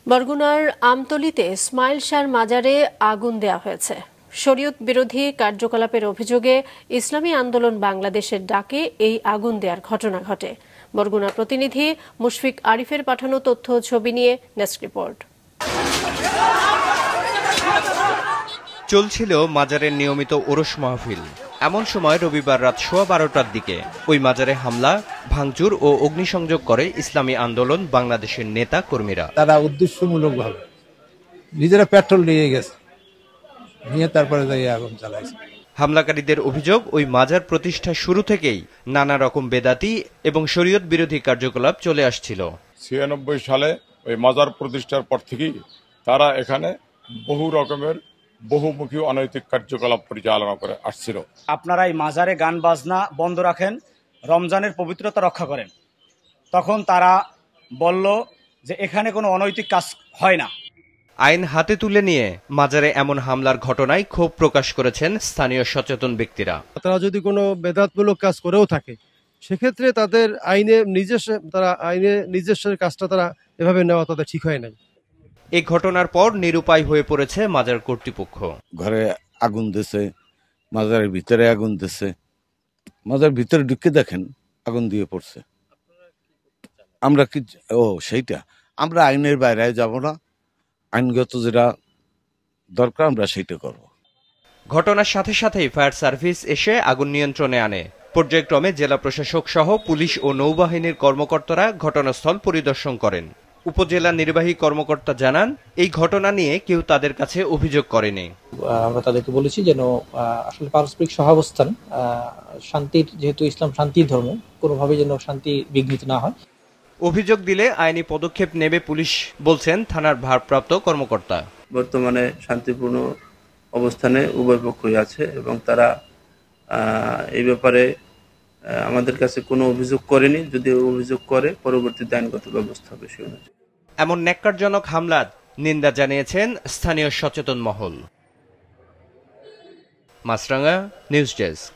বরগুনার আমতলীতে ইসমাইল শাহর মাজারে আগুন দেয়া হয়েছে। শরীয়ত বিরোধী কার্যকলাপের অভিযোগে ইসলামী আন্দোলন বাংলাদেশের ডাকে এই আগুন দেওয়ার ঘটনা ঘটে। বরগুনা প্রতিনিধি মুশফিক আরিফের পাঠানো তথ্য ও ছবি নিয়ে ডেস্ক রিপোর্ট। চলছিল মাজারের নিয়মিত ওরস মাহফিল। এমন সময় রবিবার রাত 12:15টার দিকে ওই মাজারে হামলা, ভাঙচুর ও অগ্নিসংযোগ করে ইসলামী আন্দোলন বাংলাদেশের নেতা কর্মীরা। তারা উদ্দেশ্যমূলকভাবে নিজেরা পেট্রোল নিয়ে গেছে, নিয়ে তারপরে আগুন চালাইছে। হামলাকারীদের অভিযোগ, ওই মাজার প্রতিষ্ঠা শুরু থেকেই নানা রকম বেদাতি এবং শরীয়ত বিরোধী কার্যকলাপ চলে আসছিল। 96 সালে ওই মাজার প্রতিষ্ঠার পর থেকেই তারা এখানে বহু রকমের বহুমুখী অনৈতিক কার্যকলাপ পরিচালনা করে আসছিল। আপনারা এই মাজারে গান বাজনা বন্ধ রাখেন, রমজানের পবিত্রতা রক্ষা করেন। তখন তারা বলল যে এখানে কোনো অনৈতিক কাজ হয় না। আইন হাতে তুলে নিয়ে মাজারে এমন হামলার ঘটনায় ক্ষোভ প্রকাশ করেছেন স্থানীয় সচেতন ব্যক্তিরা। তারা যদি কোনো বেদাতমূলক কাজ করেও থাকে, সেক্ষেত্রে তাদের আইনে নিজস্ব কাজটা তারা এভাবে নেওয়া তাদের ঠিক হয় নাই। এই ঘটনার পর নিরুপায় হয়ে পড়েছে মাজার কর্তৃপক্ষ। ঘরে আগুন দিছে, মাজারের ভিতরে আগুন দিছে, মাজার ভিতরে ঢুকে দেখেন আগুন দিয়ে পড়ছে। আমরা কি সেইটা আমরা আইনের বাইরে যাব না, আইনগত যেটা দরকার আমরা সেইটা করব। ঘটনার সাথে সাথেই ফায়ার সার্ভিস এসে আগুন নিয়ন্ত্রণে আনে। পর্যায়ক্রমে জেলা প্রশাসক সহ পুলিশ ও নৌবাহিনীর কর্মকর্তারা ঘটনাস্থল পরিদর্শন করেন। উপজেলা নির্বাহী কর্মকর্তা জানান, এই ঘটনা নিয়ে কেউ তাদের কাছে অভিযোগ করেনি। আমরা তাদেরকে বলেছি যেন আসলে পারস্পরিক সহাবস্থান, শান্তির, যেহেতু ইসলাম শান্তির ধর্ম, কোনোভাবে যেন শান্তি বিঘ্নিত না হয়। অভিযোগ দিলে আইনি পদক্ষেপ নেবে পুলিশ বলছেন থানার ভারপ্রাপ্ত কর্মকর্তা। বর্তমানে শান্তিপূর্ণ অবস্থানে উভয় পক্ষই আছে এবং তারা এই ব্যাপারে আমাদের কাছে কোনো অভিযোগ করেনি। যদি অভিযোগ করে পরবর্তীতে আইনগত ব্যবস্থা হবে সে অনুযায়ী। এমন ন্যাক্কারজনক হামলার নিন্দা জানিয়েছেন স্থানীয় সচেতন মহল। মাছরাঙ্গা নিউজ ডেস্ক।